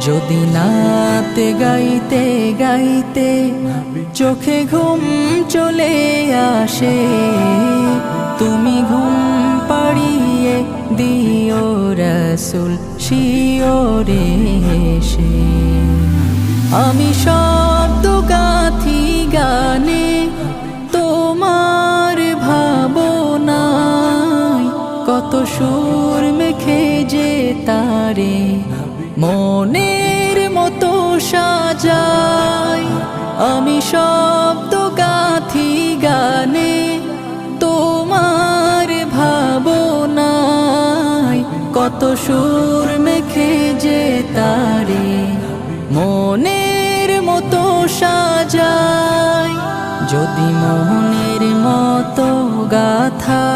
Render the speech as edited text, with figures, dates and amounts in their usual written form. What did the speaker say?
যদি নাতে গাইতে গাইতে চোখে ঘুম চলে আসে, তুমি ঘুম পাড়িয়ে দিও রাসূল শিওরে এসে। আমি শব্দ গাথি গানে তোমার ভাবনায়, কত সুর মেখে যে তারে মনের মতো সাজাই। আমি শব্দ গাথি গানে তোমার ভাবনায়, কত সুর মেখে যে তারে মনের মতো সাজাই। যদি মনের মতো গাথা